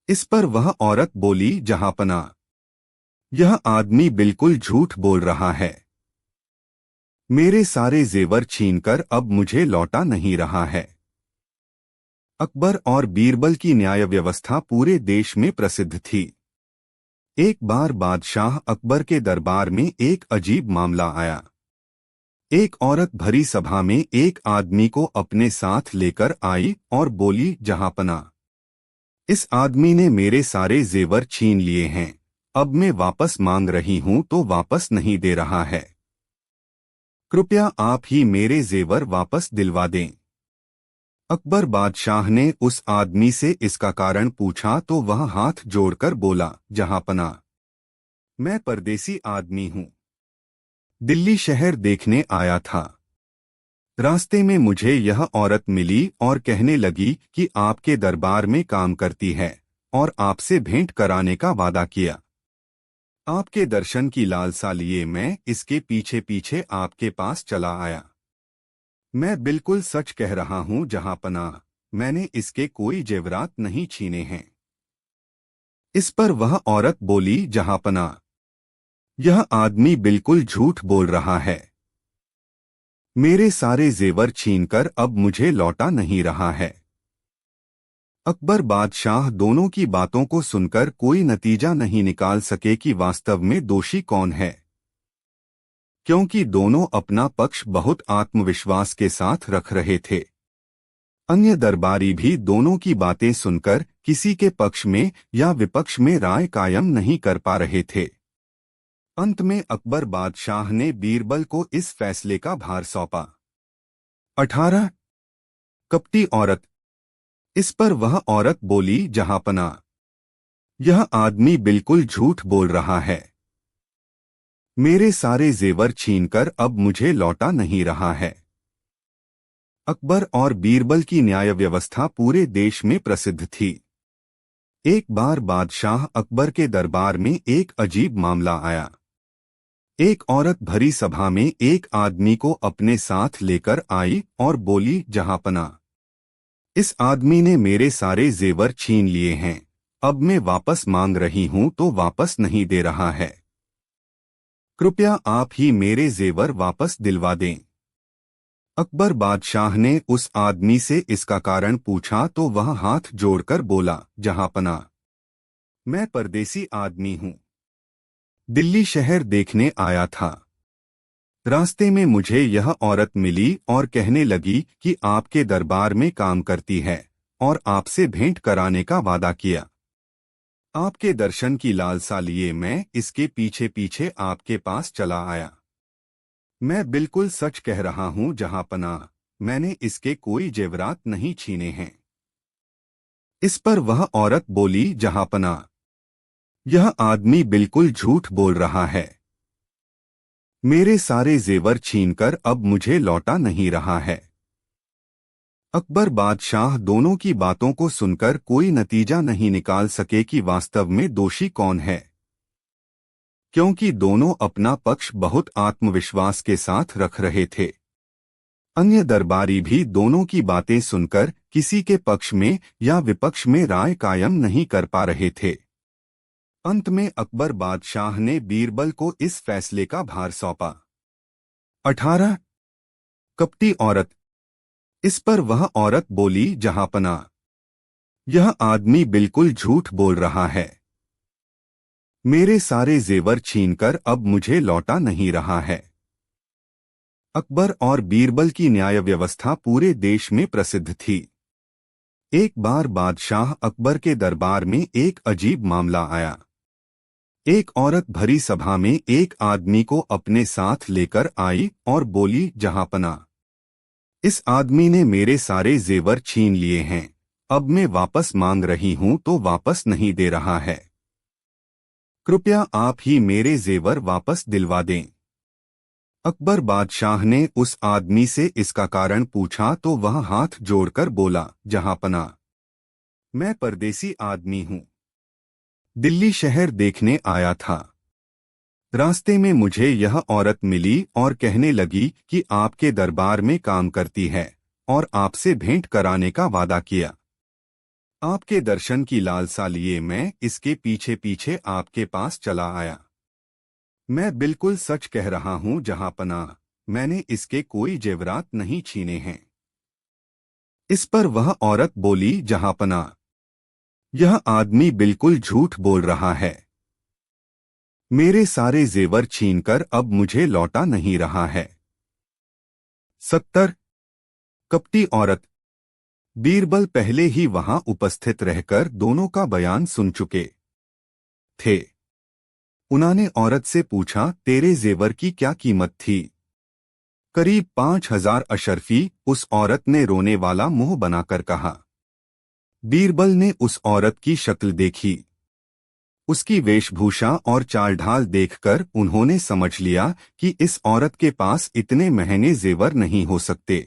इस पर वह औरत बोली, जहांपना, यह आदमी बिल्कुल झूठ बोल रहा है। मेरे सारे जेवर छीनकर अब मुझे लौटा नहीं रहा है। अकबर और बीरबल की न्याय व्यवस्था पूरे देश में प्रसिद्ध थी। एक बार बादशाह अकबर के दरबार में एक अजीब मामला आया। एक औरत भरी सभा में एक आदमी को अपने साथ लेकर आई और बोली, जहांपना, इस आदमी ने मेरे सारे जेवर छीन लिए हैं। अब मैं वापस मांग रही हूं तो वापस नहीं दे रहा है। कृपया आप ही मेरे जेवर वापस दिलवा दें। अकबर बादशाह ने उस आदमी से इसका कारण पूछा तो वह हाथ जोड़कर बोला, जहांपना, मैं परदेसी आदमी हूं। दिल्ली शहर देखने आया था। रास्ते में मुझे यह औरत मिली और कहने लगी कि आपके दरबार में काम करती है और आपसे भेंट कराने का वादा किया। आपके दर्शन की लालसा लिए मैं इसके पीछे पीछे आपके पास चला आया। मैं बिल्कुल सच कह रहा हूं जहांपना, मैंने इसके कोई जेवरात नहीं छीने हैं। इस पर वह औरत बोली, जहांपना, यह आदमी बिल्कुल झूठ बोल रहा है। मेरे सारे जेवर छीनकर अब मुझे लौटा नहीं रहा है। अकबर बादशाह दोनों की बातों को सुनकर कोई नतीजा नहीं निकाल सके कि वास्तव में दोषी कौन है, क्योंकि दोनों अपना पक्ष बहुत आत्मविश्वास के साथ रख रहे थे। अन्य दरबारी भी दोनों की बातें सुनकर किसी के पक्ष में या विपक्ष में राय कायम नहीं कर पा रहे थे। अंत में अकबर बादशाह ने बीरबल को इस फैसले का भार सौंपा। 18 कपटी औरत। इस पर वह औरत बोली, जहांपना, यह आदमी बिल्कुल झूठ बोल रहा है। मेरे सारे जेवर छीनकर अब मुझे लौटा नहीं रहा है। अकबर और बीरबल की न्याय व्यवस्था पूरे देश में प्रसिद्ध थी। एक बार बादशाह अकबर के दरबार में एक अजीब मामला आया। एक औरत भरी सभा में एक आदमी को अपने साथ लेकर आई और बोली, जहांपना, इस आदमी ने मेरे सारे जेवर छीन लिए हैं। अब मैं वापस मांग रही हूं तो वापस नहीं दे रहा है। कृपया आप ही मेरे जेवर वापस दिलवा दें। अकबर बादशाह ने उस आदमी से इसका कारण पूछा तो वह हाथ जोड़कर बोला, जहांपना, मैं परदेसी आदमी हूं। दिल्ली शहर देखने आया था। रास्ते में मुझे यह औरत मिली और कहने लगी कि आपके दरबार में काम करती है और आपसे भेंट कराने का वादा किया। आपके दर्शन की लालसा लिए मैं इसके पीछे पीछे आपके पास चला आया। मैं बिल्कुल सच कह रहा हूं जहांपना, मैंने इसके कोई जेवरात नहीं छीने हैं। इस पर वह औरत बोली, जहांपना, यह आदमी बिल्कुल झूठ बोल रहा है। मेरे सारे जेवर छीनकर अब मुझे लौटा नहीं रहा है। अकबर बादशाह दोनों की बातों को सुनकर कोई नतीजा नहीं निकाल सके कि वास्तव में दोषी कौन है, क्योंकि दोनों अपना पक्ष बहुत आत्मविश्वास के साथ रख रहे थे। अन्य दरबारी भी दोनों की बातें सुनकर किसी के पक्ष में या विपक्ष में राय कायम नहीं कर पा रहे थे। अंत में अकबर बादशाह ने बीरबल को इस फैसले का भार सौंपा। 18 कपटी औरत। इस पर वह औरत बोली, जहांपना, यह आदमी बिल्कुल झूठ बोल रहा है। मेरे सारे जेवर छीनकर अब मुझे लौटा नहीं रहा है। अकबर और बीरबल की न्याय व्यवस्था पूरे देश में प्रसिद्ध थी। एक बार बादशाह अकबर के दरबार में एक अजीब मामला आया। एक औरत भरी सभा में एक आदमी को अपने साथ लेकर आई और बोली, जहांपना, इस आदमी ने मेरे सारे जेवर छीन लिए हैं। अब मैं वापस मांग रही हूं तो वापस नहीं दे रहा है। कृपया आप ही मेरे जेवर वापस दिलवा दें। अकबर बादशाह ने उस आदमी से इसका कारण पूछा तो वह हाथ जोड़कर बोला, जहांपना, मैं परदेसी आदमी हूं। दिल्ली शहर देखने आया था। रास्ते में मुझे यह औरत मिली और कहने लगी कि आपके दरबार में काम करती है और आपसे भेंट कराने का वादा किया। आपके दर्शन की लालसा लिए मैं इसके पीछे पीछे आपके पास चला आया। मैं बिल्कुल सच कह रहा हूँ जहाँपनाह, मैंने इसके कोई जेवरात नहीं छीने हैं। इस पर वह औरत बोली, जहाँपनाह, यह आदमी बिल्कुल झूठ बोल रहा है। मेरे सारे जेवर छीनकर अब मुझे लौटा नहीं रहा है। 70। कपटी औरत। बीरबल पहले ही वहां उपस्थित रहकर दोनों का बयान सुन चुके थे। उन्होंने औरत से पूछा, तेरे जेवर की क्या कीमत थी? करीब 5,000 अशर्फी, उस औरत ने रोने वाला मुंह बनाकर कहा। बीरबल ने उस औरत की शक्ल देखी, उसकी वेशभूषा और चाल ढाल देखकर उन्होंने समझ लिया कि इस औरत के पास इतने महंगे जेवर नहीं हो सकते।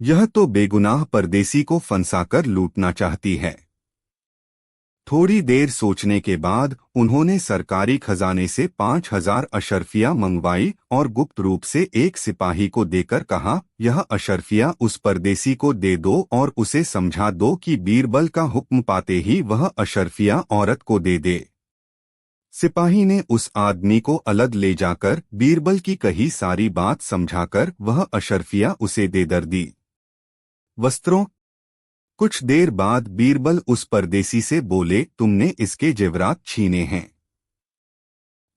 यह तो बेगुनाह परदेसी को फंसाकर लूटना चाहती है। थोड़ी देर सोचने के बाद उन्होंने सरकारी खजाने से 5,000 अशर्फियां मंगवाई और गुप्त रूप से एक सिपाही को देकर कहा, यह अशर्फियां उस परदेसी को दे दो और उसे समझा दो कि बीरबल का हुक्म पाते ही वह अशर्फियां औरत को दे दे। सिपाही ने उस आदमी को अलग ले जाकर बीरबल की कही सारी बात समझाकर वह अशर्फियां उसे दे दर दी। वस्त्रों। कुछ देर बाद बीरबल उस परदेसी से बोले, तुमने इसके जेवरात छीने हैं।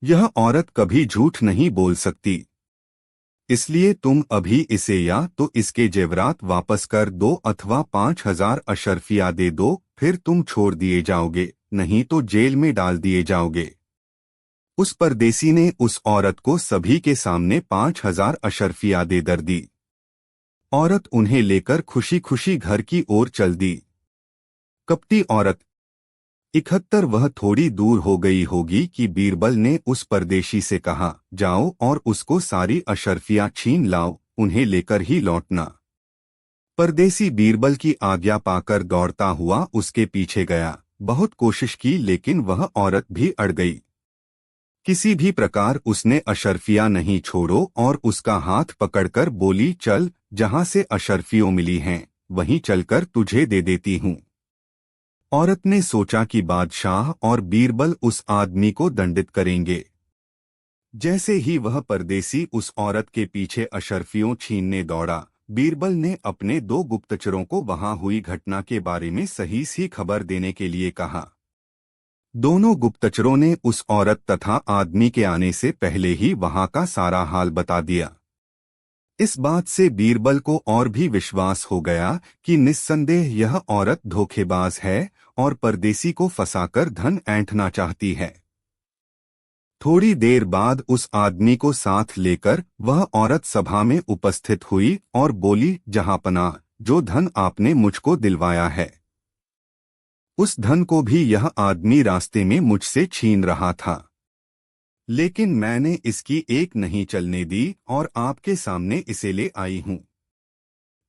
यह औरत कभी झूठ नहीं बोल सकती, इसलिए तुम अभी इसे या तो इसके जेवरात वापस कर दो अथवा 5,000 अशर्फिया दे दो, फिर तुम छोड़ दिए जाओगे, नहीं तो जेल में डाल दिए जाओगे। उस परदेसी ने उस औरत को सभी के सामने 5,000 अशर्फिया दे दर दी। औरत उन्हें लेकर खुशी खुशी घर की ओर चल दी। कपटी औरत। 71। वह थोड़ी दूर हो गई होगी कि बीरबल ने उस परदेशी से कहा, जाओ और उसको सारी अशर्फियां छीन लाओ, उन्हें लेकर ही लौटना। परदेसी बीरबल की आज्ञा पाकर दौड़ता हुआ उसके पीछे गया। बहुत कोशिश की लेकिन वह औरत भी अड़ गई। किसी भी प्रकार उसने अशर्फियां नहीं छोड़ो और उसका हाथ पकड़कर बोली, चल, जहां से अशर्फियों मिली हैं वहीं चलकर तुझे दे देती हूँ। औरत ने सोचा कि बादशाह और बीरबल उस आदमी को दंडित करेंगे। जैसे ही वह परदेसी उस औरत के पीछे अशर्फियों छीनने दौड़ा, बीरबल ने अपने 2 गुप्तचरों को वहां हुई घटना के बारे में सही सी खबर देने के लिए कहा। दोनों गुप्तचरों ने उस औरत तथा आदमी के आने से पहले ही वहां का सारा हाल बता दिया। इस बात से बीरबल को और भी विश्वास हो गया कि निस्संदेह यह औरत धोखेबाज है और परदेसी को फंसाकर धन ऐंठना चाहती है। थोड़ी देर बाद उस आदमी को साथ लेकर वह औरत सभा में उपस्थित हुई और बोली, जहाँपनाह, जो धन आपने मुझको दिलवाया है, उस धन को भी यह आदमी रास्ते में मुझसे छीन रहा था, लेकिन मैंने इसकी एक नहीं चलने दी और आपके सामने इसे ले आई हूं।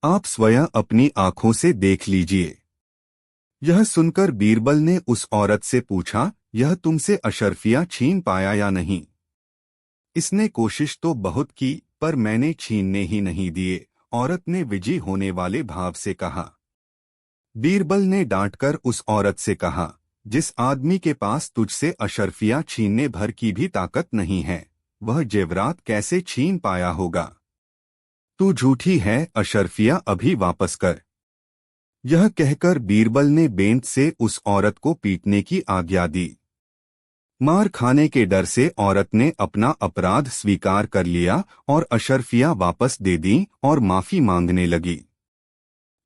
आप स्वयं अपनी आंखों से देख लीजिए। यह सुनकर बीरबल ने उस औरत से पूछा, यह तुमसे अशर्फियां छीन पाया या नहीं? इसने कोशिश तो बहुत की पर मैंने छीनने ही नहीं दिए, औरत ने विजयी होने वाले भाव से कहा। बीरबल ने डांटकर उस औरत से कहा, जिस आदमी के पास तुझसे अशर्फियां छीनने भर की भी ताकत नहीं है, वह जेवरात कैसे छीन पाया होगा? तू झूठी है, अशर्फियां अभी वापस कर। यह कहकर बीरबल ने बेंत से उस औरत को पीटने की आज्ञा दी। मार खाने के डर से औरत ने अपना अपराध स्वीकार कर लिया और अशर्फियां वापस दे दी और माफी मांगने लगी।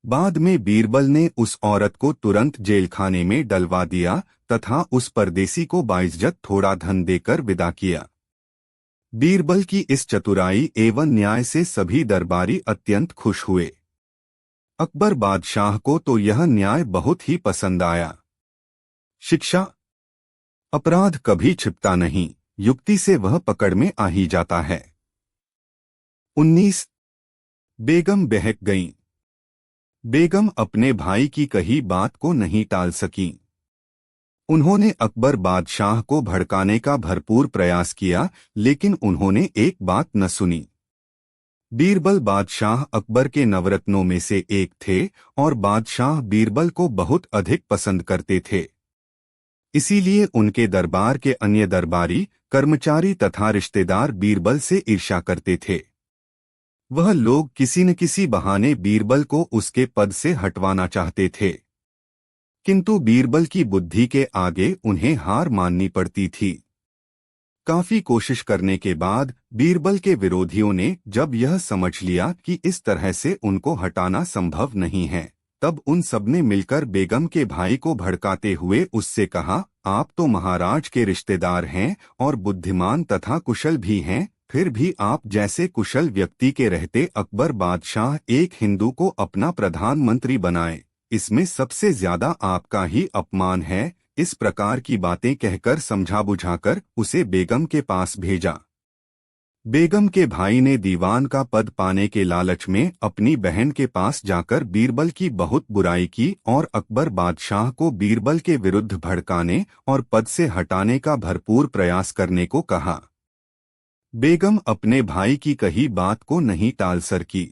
बाद में बीरबल ने उस औरत को तुरंत जेलखाने में डलवा दिया तथा उस परदेसी को बाइज्जत थोड़ा धन देकर विदा किया। बीरबल की इस चतुराई एवं न्याय से सभी दरबारी अत्यंत खुश हुए। अकबर बादशाह को तो यह न्याय बहुत ही पसंद आया। शिक्षा। अपराध कभी छिपता नहीं, युक्ति से वह पकड़ में आ ही जाता है। 19। बेगम बहक गईं। बेगम अपने भाई की कही बात को नहीं टाल सकीं। उन्होंने अकबर बादशाह को भड़काने का भरपूर प्रयास किया, लेकिन उन्होंने एक बात न सुनी। बीरबल बादशाह अकबर के नवरत्नों में से एक थे और बादशाह बीरबल को बहुत अधिक पसंद करते थे। इसीलिए उनके दरबार के अन्य दरबारी, कर्मचारी तथा रिश्तेदार बीरबल से ईर्ष्या करते थे। वह लोग किसी न किसी बहाने बीरबल को उसके पद से हटवाना चाहते थे, किंतु बीरबल की बुद्धि के आगे उन्हें हार माननी पड़ती थी। काफी कोशिश करने के बाद बीरबल के विरोधियों ने जब यह समझ लिया कि इस तरह से उनको हटाना संभव नहीं है, तब उन सबने मिलकर बेगम के भाई को भड़काते हुए उससे कहा, आप तो महाराज के रिश्तेदार हैं और बुद्धिमान तथा कुशल भी हैं, फिर भी आप जैसे कुशल व्यक्ति के रहते अकबर बादशाह एक हिंदू को अपना प्रधानमंत्री बनाए, इसमें सबसे ज्यादा आपका ही अपमान है। इस प्रकार की बातें कहकर समझा बुझाकर उसे बेगम के पास भेजा। बेगम के भाई ने दीवान का पद पाने के लालच में अपनी बहन के पास जाकर बीरबल की बहुत बुराई की और अकबर बादशाह को बीरबल के विरुद्ध भड़काने और पद से हटाने का भरपूर प्रयास करने को कहा। बेगम अपने भाई की कही बात को नहीं टाल सकी।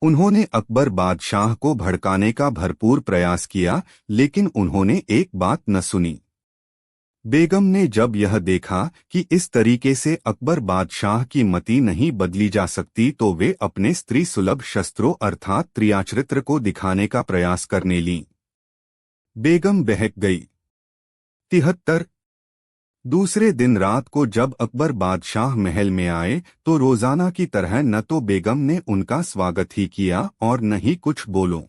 उन्होंने अकबर बादशाह को भड़काने का भरपूर प्रयास किया, लेकिन उन्होंने एक बात न सुनी। बेगम ने जब यह देखा कि इस तरीके से अकबर बादशाह की मति नहीं बदली जा सकती, तो वे अपने स्त्री सुलभ शस्त्रों अर्थात त्रियाचरित्र को दिखाने का प्रयास करने लीं। बेगम बहक गई। 73। दूसरे दिन रात को जब अकबर बादशाह महल में आए तो रोजाना की तरह न तो बेगम ने उनका स्वागत ही किया और न ही कुछ बोलो।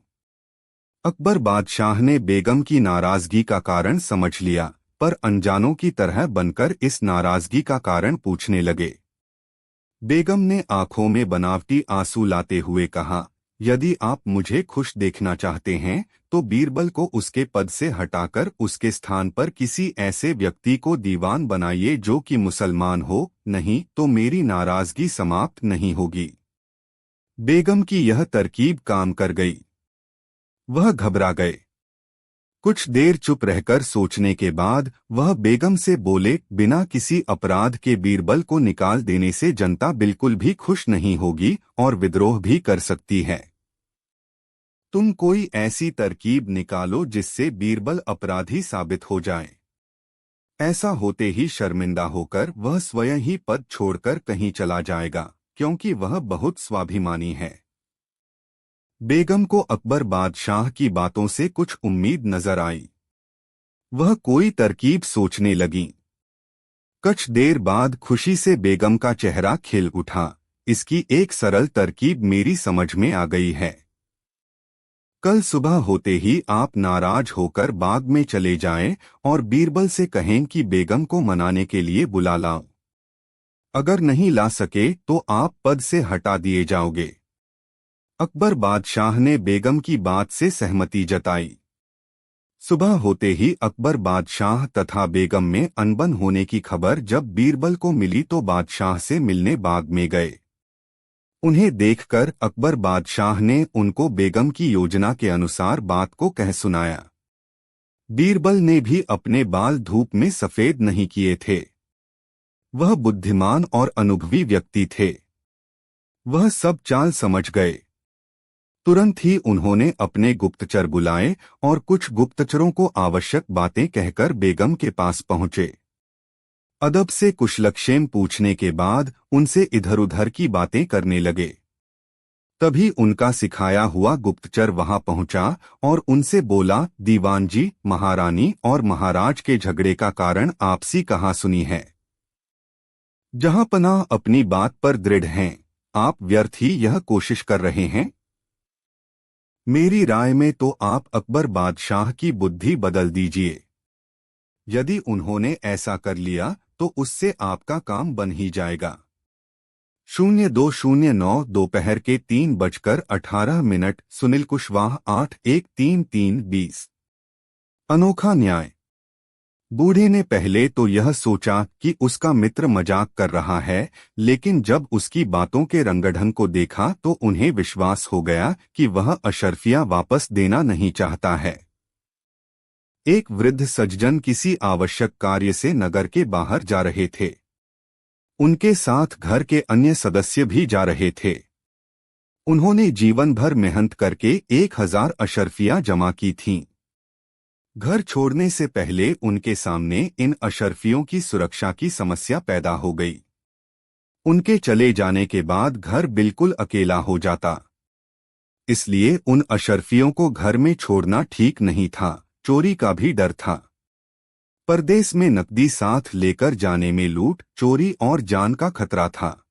अकबर बादशाह ने बेगम की नाराजगी का कारण समझ लिया, पर अनजानों की तरह बनकर इस नाराजगी का कारण पूछने लगे। बेगम ने आंखों में बनावटी आंसू लाते हुए कहा, यदि आप मुझे खुश देखना चाहते हैं तो बीरबल को उसके पद से हटाकर उसके स्थान पर किसी ऐसे व्यक्ति को दीवान बनाइए जो कि मुसलमान हो, नहीं तो मेरी नाराजगी समाप्त नहीं होगी। बेगम की यह तरकीब काम कर गई। वह घबरा गए। कुछ देर चुप रहकर सोचने के बाद वह बेगम से बोले, बिना किसी अपराध के बीरबल को निकाल देने से जनता बिल्कुल भी खुश नहीं होगी और विद्रोह भी कर सकती है। तुम कोई ऐसी तरकीब निकालो जिससे बीरबल अपराधी साबित हो जाए। ऐसा होते ही शर्मिंदा होकर वह स्वयं ही पद छोड़कर कहीं चला जाएगा, क्योंकि वह बहुत स्वाभिमानी है। बेगम को अकबर बादशाह की बातों से कुछ उम्मीद नजर आई। वह कोई तरकीब सोचने लगी। कुछ देर बाद खुशी से बेगम का चेहरा खिल उठा। इसकी एक सरल तरकीब मेरी समझ में आ गई है। कल सुबह होते ही आप नाराज होकर बाग में चले जाएं और बीरबल से कहें कि बेगम को मनाने के लिए बुला लाओ। अगर नहीं ला सके तो आप पद से हटा दिए जाओगे। अकबर बादशाह ने बेगम की बात से सहमति जताई। सुबह होते ही अकबर बादशाह तथा बेगम में अनबन होने की खबर जब बीरबल को मिली तो बादशाह से मिलने बाग में गए। उन्हें देखकर अकबर बादशाह ने उनको बेगम की योजना के अनुसार बात को कह सुनाया। बीरबल ने भी अपने बाल धूप में सफेद नहीं किए थे। वह बुद्धिमान और अनुभवी व्यक्ति थे। वह सब चाल समझ गए। तुरंत ही उन्होंने अपने गुप्तचर बुलाए और कुछ गुप्तचरों को आवश्यक बातें कहकर बेगम के पास पहुंचे। अदब से कुशलक्षेम पूछने के बाद उनसे इधर उधर की बातें करने लगे। तभी उनका सिखाया हुआ गुप्तचर वहां पहुंचा और उनसे बोला, दीवान जी, महारानी और महाराज के झगड़े का कारण आपसी कहा सुनी है। जहांपनाह अपनी बात पर दृढ़ हैं, आप व्यर्थ ही यह कोशिश कर रहे हैं। मेरी राय में तो आप अकबर बादशाह की बुद्धि बदल दीजिए। यदि उन्होंने ऐसा कर लिया तो उससे आपका काम बन ही जाएगा। 0209 दोपहर के 3:18। सुनील कुशवाहा 813320। अनोखा न्याय। बूढ़े ने पहले तो यह सोचा कि उसका मित्र मजाक कर रहा है, लेकिन जब उसकी बातों के रंगढंग को देखा तो उन्हें विश्वास हो गया कि वह अशर्फियां वापस देना नहीं चाहता है। एक वृद्ध सज्जन किसी आवश्यक कार्य से नगर के बाहर जा रहे थे। उनके साथ घर के अन्य सदस्य भी जा रहे थे। उन्होंने जीवन भर मेहनत करके 1000 अशर्फियां जमा की थीं। घर छोड़ने से पहले उनके सामने इन अशर्फियों की सुरक्षा की समस्या पैदा हो गई। उनके चले जाने के बाद घर बिल्कुल अकेला हो जाता, इसलिए उन अशर्फियों को घर में छोड़ना ठीक नहीं था। चोरी का भी डर था। परदेश में नकदी साथ लेकर जाने में लूट, चोरी और जान का खतरा था।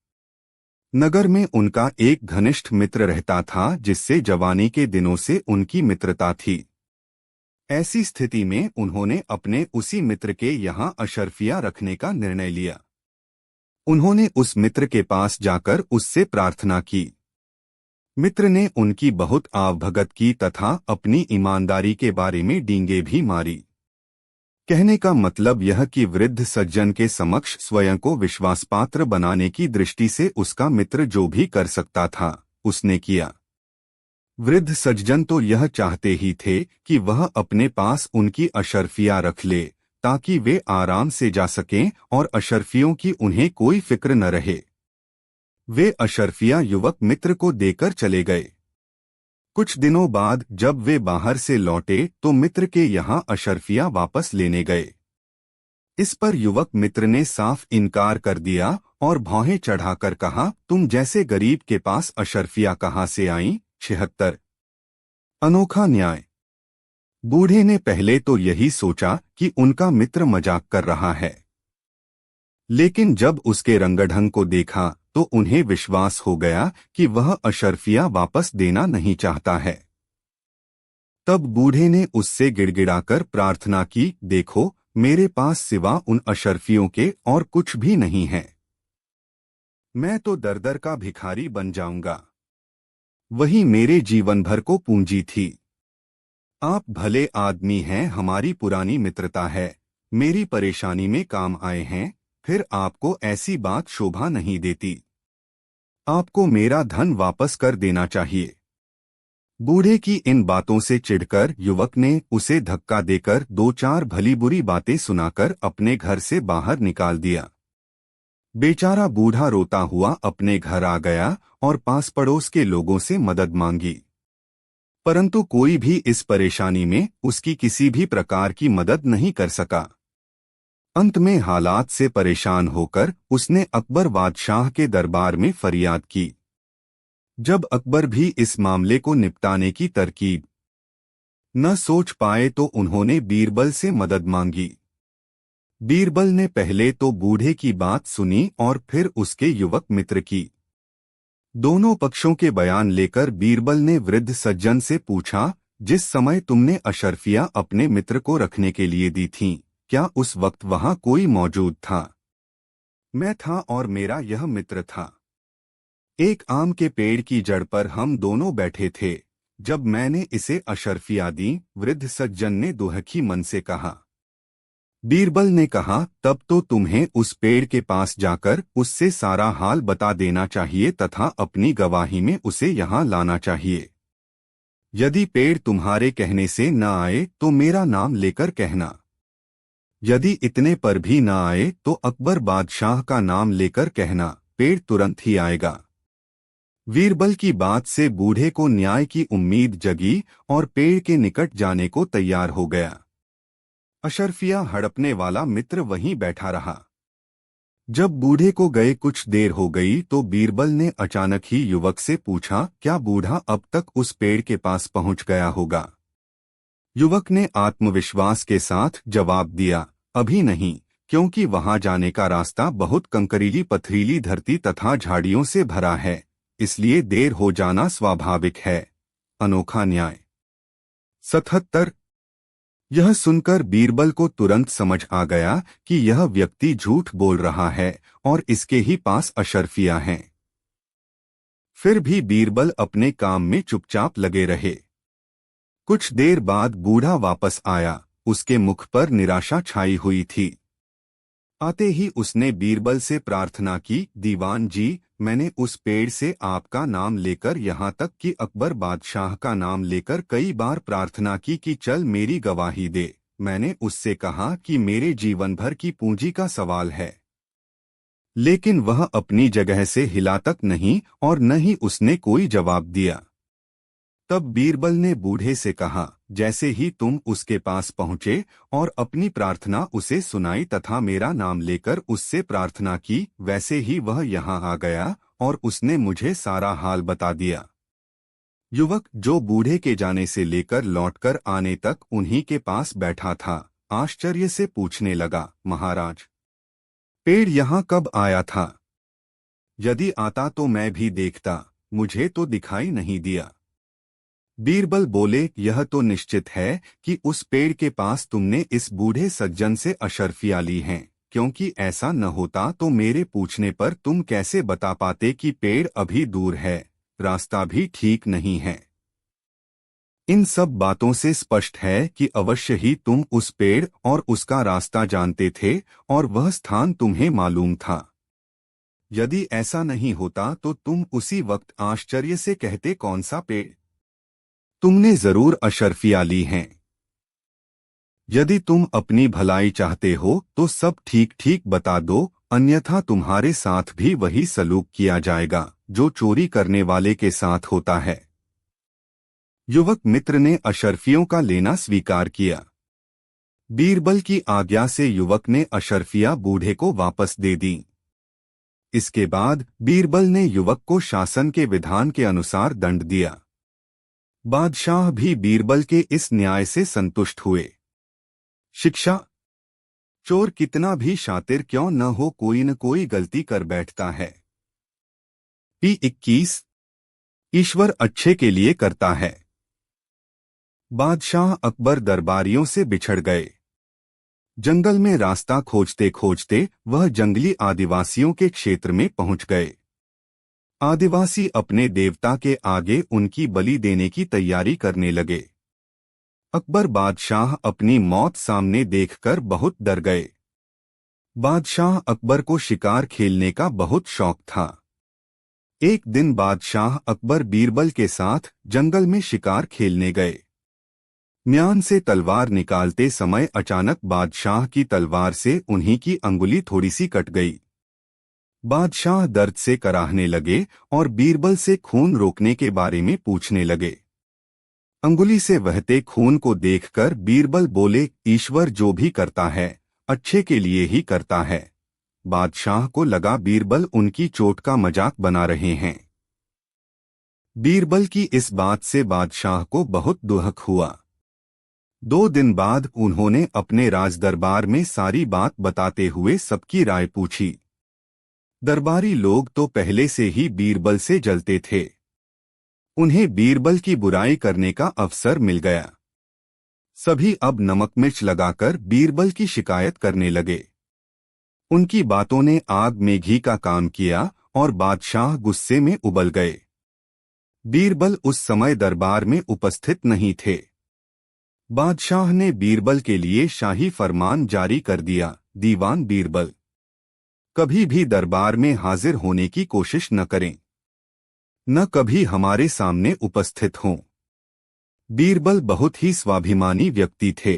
नगर में उनका एक घनिष्ठ मित्र रहता था जिससे जवानी के दिनों से उनकी मित्रता थी। ऐसी स्थिति में उन्होंने अपने उसी मित्र के यहाँ अशर्फियां रखने का निर्णय लिया। उन्होंने उस मित्र के पास जाकर उससे प्रार्थना की। मित्र ने उनकी बहुत आवभगत की तथा अपनी ईमानदारी के बारे में डींगे भी मारी। कहने का मतलब यह कि वृद्ध सज्जन के समक्ष स्वयं को विश्वासपात्र बनाने की दृष्टि से उसका मित्र जो भी कर सकता था उसने किया। वृद्ध सज्जन तो यह चाहते ही थे कि वह अपने पास उनकी अशर्फियां रख ले ताकि वे आराम से जा सकें और अशर्फियों की उन्हें कोई फिक्र न रहे। वे अशर्फियां युवक मित्र को देकर चले गए। कुछ दिनों बाद जब वे बाहर से लौटे तो मित्र के यहाँ अशर्फियां वापस लेने गए। इस पर युवक मित्र ने साफ इनकार कर दिया और भौहें चढ़ाकर कहा, तुम जैसे गरीब के पास अशर्फियां कहाँ से आईं? 76। अनोखा न्याय। बूढ़े ने पहले तो यही सोचा कि उनका मित्र मजाक कर रहा है, लेकिन जब उसके रंगढंग को देखा तो उन्हें विश्वास हो गया कि वह अशर्फियां वापस देना नहीं चाहता है। तब बूढ़े ने उससे गिड़गिड़ाकर प्रार्थना की, देखो मेरे पास सिवा उन अशर्फियों के और कुछ भी नहीं है। मैं तो दर दर का भिखारी बन जाऊंगा। वही मेरे जीवन भर को पूंजी थी। आप भले आदमी हैं, हमारी पुरानी मित्रता है, मेरी परेशानी में काम आए हैं, फिर आपको ऐसी बात शोभा नहीं देती। आपको मेरा धन वापस कर देना चाहिए। बूढ़े की इन बातों से चिढ़कर युवक ने उसे धक्का देकर 2-4 भली बुरी बातें सुनाकर अपने घर से बाहर निकाल दिया। बेचारा बूढ़ा रोता हुआ अपने घर आ गया और पास पड़ोस के लोगों से मदद मांगी, परंतु कोई भी इस परेशानी में उसकी किसी भी प्रकार की मदद नहीं कर सका। अंत में हालात से परेशान होकर उसने अकबर बादशाह के दरबार में फरियाद की। जब अकबर भी इस मामले को निपटाने की तरकीब न सोच पाए तो उन्होंने बीरबल से मदद मांगी। बीरबल ने पहले तो बूढ़े की बात सुनी और फिर उसके युवक मित्र की। दोनों पक्षों के बयान लेकर बीरबल ने वृद्ध सज्जन से पूछा, जिस समय तुमने अशर्फियां अपने मित्र को रखने के लिए दी थीं, क्या उस वक्त वहां कोई मौजूद था? मैं था और मेरा यह मित्र था। एक आम के पेड़ की जड़ पर हम दोनों बैठे थे जब मैंने इसे अशर्फियां दी, वृद्ध सज्जन ने दुहखी मन से कहा। बीरबल ने कहा, तब तो तुम्हें उस पेड़ के पास जाकर उससे सारा हाल बता देना चाहिए तथा अपनी गवाही में उसे यहाँ लाना चाहिए। यदि पेड़ तुम्हारे कहने से न आए तो मेरा नाम लेकर कहना। यदि इतने पर भी न आए तो अकबर बादशाह का नाम लेकर कहना, पेड़ तुरंत ही आएगा। बीरबल की बात से बूढ़े को न्याय की उम्मीद जगी और पेड़ के निकट जाने को तैयार हो गया। अशर्फियां हड़पने वाला मित्र वहीं बैठा रहा। जब बूढ़े को गए कुछ देर हो गई तो बीरबल ने अचानक ही युवक से पूछा, क्या बूढ़ा अब तक उस पेड़ के पास पहुंच गया होगा? युवक ने आत्मविश्वास के साथ जवाब दिया, अभी नहीं, क्योंकि वहां जाने का रास्ता बहुत कंकरीली पथरीली धरती तथा झाड़ियों से भरा है, इसलिए देर हो जाना स्वाभाविक है। अनोखा न्याय। 77। यह सुनकर बीरबल को तुरंत समझ आ गया कि यह व्यक्ति झूठ बोल रहा है और इसके ही पास अशर्फियां हैं। फिर भी बीरबल अपने काम में चुपचाप लगे रहे। कुछ देर बाद बूढ़ा वापस आया, उसके मुख पर निराशा छाई हुई थी। आते ही उसने बीरबल से प्रार्थना की, दीवान जी, मैंने उस पेड़ से आपका नाम लेकर यहाँ तक कि अकबर बादशाह का नाम लेकर कई बार प्रार्थना की कि चल मेरी गवाही दे। मैंने उससे कहा कि मेरे जीवन भर की पूंजी का सवाल है, लेकिन वह अपनी जगह से हिला तक नहीं और न ही उसने कोई जवाब दिया। तब बीरबल ने बूढ़े से कहा, जैसे ही तुम उसके पास पहुंचे और अपनी प्रार्थना उसे सुनाई तथा मेरा नाम लेकर उससे प्रार्थना की, वैसे ही वह यहाँ आ गया और उसने मुझे सारा हाल बता दिया। युवक, जो बूढ़े के जाने से लेकर लौटकर आने तक उन्हीं के पास बैठा था, आश्चर्य से पूछने लगा, महाराज, पेड़ यहाँ कब आया था? यदि आता तो मैं भी देखता, मुझे तो दिखाई नहीं दिया। बीरबल बोले, यह तो निश्चित है कि उस पेड़ के पास तुमने इस बूढ़े सज्जन से अशर्फियाँ ली हैं, क्योंकि ऐसा न होता तो मेरे पूछने पर तुम कैसे बता पाते कि पेड़ अभी दूर है, रास्ता भी ठीक नहीं है। इन सब बातों से स्पष्ट है कि अवश्य ही तुम उस पेड़ और उसका रास्ता जानते थे और वह स्थान तुम्हें मालूम था। यदि ऐसा नहीं होता तो तुम उसी वक्त आश्चर्य से कहते, कौन सा पेड़? तुमने जरूर अशर्फियाँ ली हैं। यदि तुम अपनी भलाई चाहते हो तो सब ठीक ठीक बता दो, अन्यथा तुम्हारे साथ भी वही सलूक किया जाएगा जो चोरी करने वाले के साथ होता है। युवक मित्र ने अशर्फियों का लेना स्वीकार किया। बीरबल की आज्ञा से युवक ने अशर्फियाँ बूढ़े को वापस दे दी। इसके बाद बीरबल ने युवक को शासन के विधान के अनुसार दंड दिया। बादशाह भी बीरबल के इस न्याय से संतुष्ट हुए। शिक्षा: चोर कितना भी शातिर क्यों न हो, कोई न कोई गलती कर बैठता है। P21 ईश्वर अच्छे के लिए करता है। बादशाह अकबर दरबारियों से बिछड़ गए। जंगल में रास्ता खोजते खोजते वह जंगली आदिवासियों के क्षेत्र में पहुंच गए। आदिवासी अपने देवता के आगे उनकी बलि देने की तैयारी करने लगे। अकबर बादशाह अपनी मौत सामने देखकर बहुत डर गए। बादशाह अकबर को शिकार खेलने का बहुत शौक था। एक दिन बादशाह अकबर बीरबल के साथ जंगल में शिकार खेलने गए। म्यान से तलवार निकालते समय अचानक बादशाह की तलवार से उन्हीं की अंगुली थोड़ी सी कट गई। बादशाह दर्द से कराहने लगे और बीरबल से खून रोकने के बारे में पूछने लगे। अंगुली से बहते खून को देखकर बीरबल बोले, ईश्वर जो भी करता है अच्छे के लिए ही करता है। बादशाह को लगा बीरबल उनकी चोट का मजाक बना रहे हैं। बीरबल की इस बात से बादशाह को बहुत दुख हुआ। 2 दिन बाद उन्होंने अपने राजदरबार में सारी बात बताते हुए सबकी राय पूछी। दरबारी लोग तो पहले से ही बीरबल से जलते थे। उन्हें बीरबल की बुराई करने का अवसर मिल गया। सभी अब नमक मिर्च लगाकर बीरबल की शिकायत करने लगे। उनकी बातों ने आग में घी का काम किया और बादशाह गुस्से में उबल गए। बीरबल उस समय दरबार में उपस्थित नहीं थे। बादशाह ने बीरबल के लिए शाही फरमान जारी कर दिया, दीवान बीरबल, कभी भी दरबार में हाजिर होने की कोशिश न करें, न कभी हमारे सामने उपस्थित हों। बीरबल बहुत ही स्वाभिमानी व्यक्ति थे।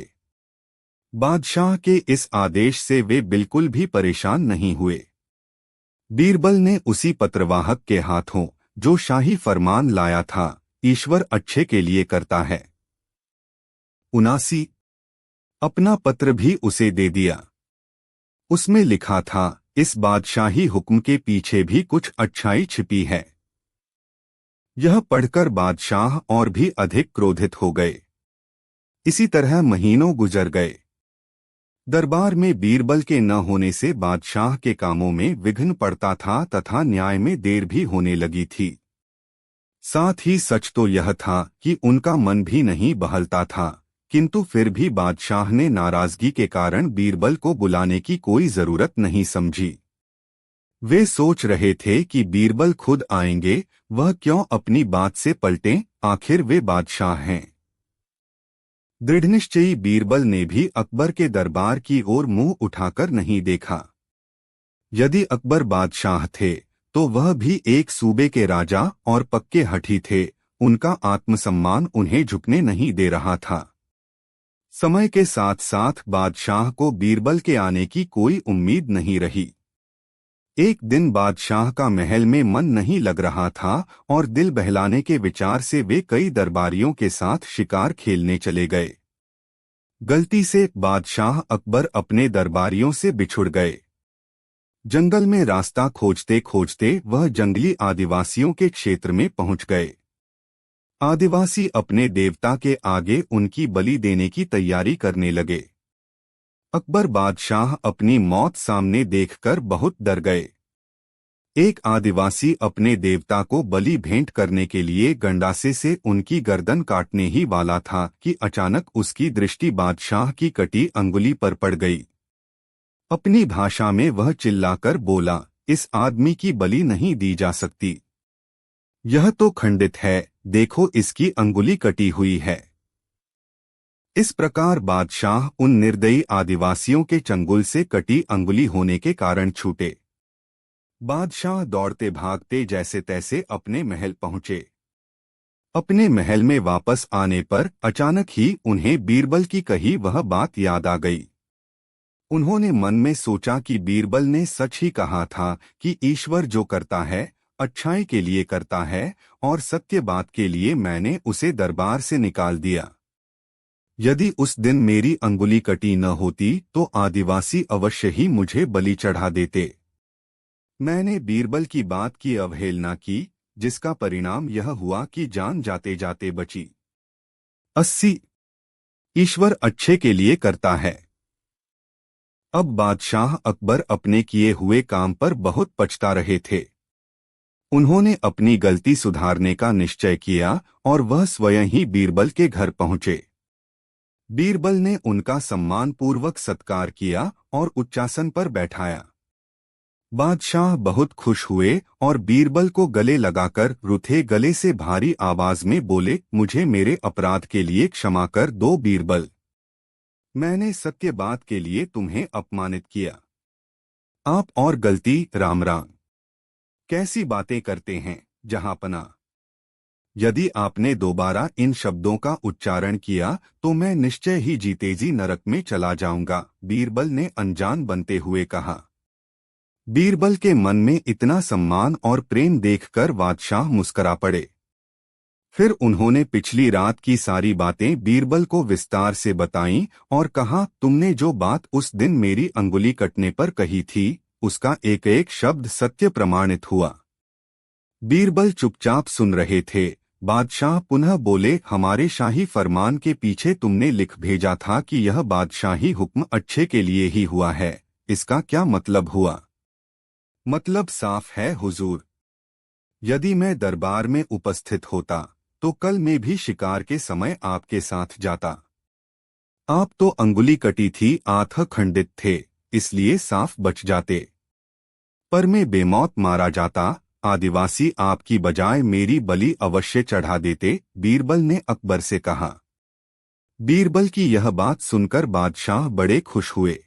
बादशाह के इस आदेश से वे बिल्कुल भी परेशान नहीं हुए। बीरबल ने उसी पत्रवाहक के हाथों जो शाही फरमान लाया था, ईश्वर अच्छे के लिए करता है, 79 अपना पत्र भी उसे दे दिया। उसमें लिखा था, इस बादशाही हुक्म के पीछे भी कुछ अच्छाई छिपी है। यह पढ़कर बादशाह और भी अधिक क्रोधित हो गए। इसी तरह महीनों गुजर गए। दरबार में बीरबल के न होने से बादशाह के कामों में विघ्न पड़ता था तथा न्याय में देर भी होने लगी थी। साथ ही सच तो यह था कि उनका मन भी नहीं बहलता था, किंतु फिर भी बादशाह ने नाराजगी के कारण बीरबल को बुलाने की कोई जरूरत नहीं समझी। वे सोच रहे थे कि बीरबल खुद आएंगे, वह क्यों अपनी बात से पलटें, आखिर वे बादशाह हैं। दृढ़निश्चयी बीरबल ने भी अकबर के दरबार की ओर मुंह उठाकर नहीं देखा। यदि अकबर बादशाह थे तो वह भी एक सूबे के राजा और पक्के हठी थे, उनका आत्मसम्मान उन्हें झुकने नहीं दे रहा था। समय के साथ साथ बादशाह को बीरबल के आने की कोई उम्मीद नहीं रही। एक दिन बादशाह का महल में मन नहीं लग रहा था और दिल बहलाने के विचार से वे कई दरबारियों के साथ शिकार खेलने चले गए। गलती से बादशाह अकबर अपने दरबारियों से बिछुड़ गए। जंगल में रास्ता खोजते खोजते वह जंगली आदिवासियों के क्षेत्र में पहुंच गए। आदिवासी अपने देवता के आगे उनकी बलि देने की तैयारी करने लगे। अकबर बादशाह अपनी मौत सामने देखकर बहुत डर गए। एक आदिवासी अपने देवता को बलि भेंट करने के लिए गंडासे से उनकी गर्दन काटने ही वाला था कि अचानक उसकी दृष्टि बादशाह की कटी अंगुली पर पड़ गई। अपनी भाषा में वह चिल्लाकर बोला, इस आदमी की बलि नहीं दी जा सकती। यह तो खंडित है, देखो इसकी अंगुली कटी हुई है। इस प्रकार बादशाह उन निर्दयी आदिवासियों के चंगुल से कटी अंगुली होने के कारण छूटे। बादशाह दौड़ते भागते जैसे तैसे अपने महल पहुंचे। अपने महल में वापस आने पर अचानक ही उन्हें बीरबल की कही वह बात याद आ गई। उन्होंने मन में सोचा कि बीरबल ने सच ही कहा था कि ईश्वर जो करता है अच्छाई के लिए करता है और सत्य बात के लिए मैंने उसे दरबार से निकाल दिया। यदि उस दिन मेरी अंगुली कटी न होती तो आदिवासी अवश्य ही मुझे बलि चढ़ा देते। मैंने बीरबल की बात की अवहेलना की, जिसका परिणाम यह हुआ कि जान जाते जाते बची। 80 ईश्वर अच्छे के लिए करता है। अब बादशाह अकबर अपने किए हुए काम पर बहुत पछता रहे थे। उन्होंने अपनी गलती सुधारने का निश्चय किया और वह स्वयं ही बीरबल के घर पहुंचे। बीरबल ने उनका सम्मानपूर्वक सत्कार किया और उच्चासन पर बैठाया। बादशाह बहुत खुश हुए और बीरबल को गले लगाकर रुथे गले से भारी आवाज में बोले, मुझे मेरे अपराध के लिए क्षमा कर दो बीरबल। मैंने सत्य बात के लिए तुम्हें अपमानित किया। आप और गलती राम राम। कैसी बातें करते हैं जहांपना। यदि आपने दोबारा इन शब्दों का उच्चारण किया तो मैं निश्चय ही जीतेजी नरक में चला जाऊंगा, बीरबल ने अनजान बनते हुए कहा। बीरबल के मन में इतना सम्मान और प्रेम देखकर बादशाह मुस्करा पड़े। फिर उन्होंने पिछली रात की सारी बातें बीरबल को विस्तार से बताईं और कहा, तुमने जो बात उस दिन मेरी अंगुली कटने पर कही थी उसका एक एक शब्द सत्य प्रमाणित हुआ। बीरबल चुपचाप सुन रहे थे। बादशाह पुनः बोले, हमारे शाही फरमान के पीछे तुमने लिख भेजा था कि यह बादशाही हुक्म अच्छे के लिए ही हुआ है, इसका क्या मतलब हुआ? मतलब साफ है हुजूर। यदि मैं दरबार में उपस्थित होता तो कल मैं भी शिकार के समय आपके साथ जाता। आप तो अंगुली कटी थी, आंख खंडित थे, इसलिए साफ बच जाते। पर मैं बेमौत मारा जाता, आदिवासी आपकी बजाय मेरी बलि अवश्य चढ़ा देते, बीरबल ने अकबर से कहा। बीरबल की यह बात सुनकर बादशाह बड़े खुश हुए।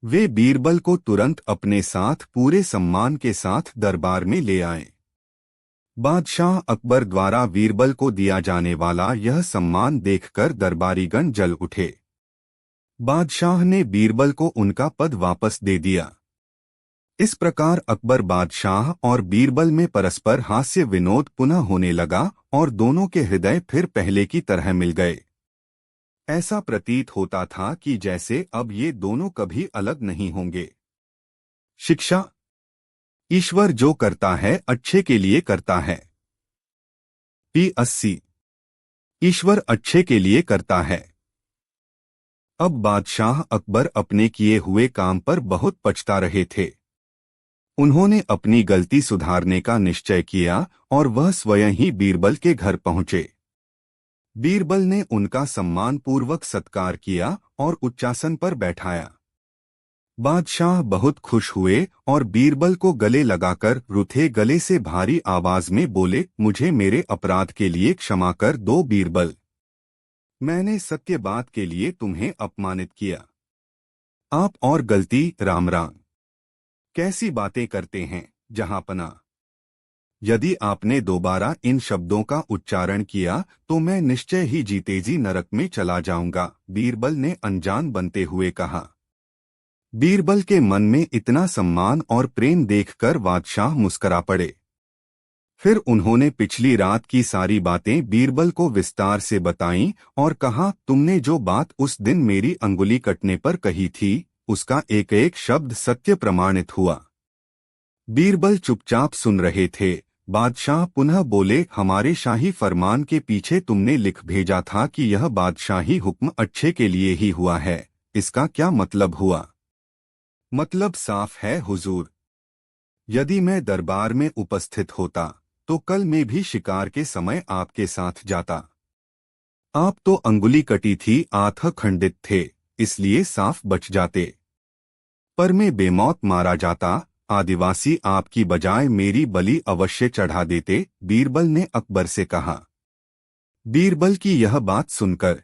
वे बीरबल को तुरंत अपने साथ पूरे सम्मान के साथ दरबार में ले आए। बादशाह अकबर द्वारा बीरबल को दिया जाने वाला यह सम्मान देखकर दरबारीगण जल उठे। बादशाह ने बीरबल को उनका पद वापस दे दिया। इस प्रकार अकबर बादशाह और बीरबल में परस्पर हास्य विनोद पुनः होने लगा और दोनों के हृदय फिर पहले की तरह मिल गए। ऐसा प्रतीत होता था कि जैसे अब ये दोनों कभी अलग नहीं होंगे। शिक्षा। ईश्वर जो करता है अच्छे के लिए करता है। P80 ईश्वर अच्छे के लिए करता है। अब बादशाह अकबर अपने किए हुए काम पर बहुत पछता रहे थे। उन्होंने अपनी गलती सुधारने का निश्चय किया और वह स्वयं ही बीरबल के घर पहुंचे। बीरबल ने उनका सम्मानपूर्वक सत्कार किया और उच्चासन पर बैठाया। बादशाह बहुत खुश हुए और बीरबल को गले लगाकर रुथे गले से भारी आवाज में बोले, मुझे मेरे अपराध के लिए क्षमा कर दो बीरबल। मैंने सत्य बात के लिए तुम्हें अपमानित किया। आप और गलती राम राम। कैसी बातें करते हैं जहांपना। यदि आपने दोबारा इन शब्दों का उच्चारण किया तो मैं निश्चय ही जीतेजी नरक में चला जाऊंगा, बीरबल ने अनजान बनते हुए कहा। बीरबल के मन में इतना सम्मान और प्रेम देखकर बादशाह मुस्करा पड़े। फिर उन्होंने पिछली रात की सारी बातें बीरबल को विस्तार से बताईं और कहा, तुमने जो बात उस दिन मेरी अंगुली कटने पर कही थी, उसका एक एक शब्द सत्य प्रमाणित हुआ। बीरबल चुपचाप सुन रहे थे। बादशाह पुनः बोले, हमारे शाही फरमान के पीछे तुमने लिख भेजा था कि यह बादशाही हुक्म अच्छे के लिए ही हुआ है, इसका क्या मतलब हुआ? मतलब साफ है हुजूर। यदि मैं दरबार में उपस्थित होता तो कल मैं भी शिकार के समय आपके साथ जाता। आप तो अंगुली कटी थी, आंख खंडित थे, इसलिए साफ बच जाते। पर मैं बेमौत मारा जाता, आदिवासी आपकी बजाय मेरी बलि अवश्य चढ़ा देते, बीरबल ने अकबर से कहा। बीरबल की यह बात सुनकर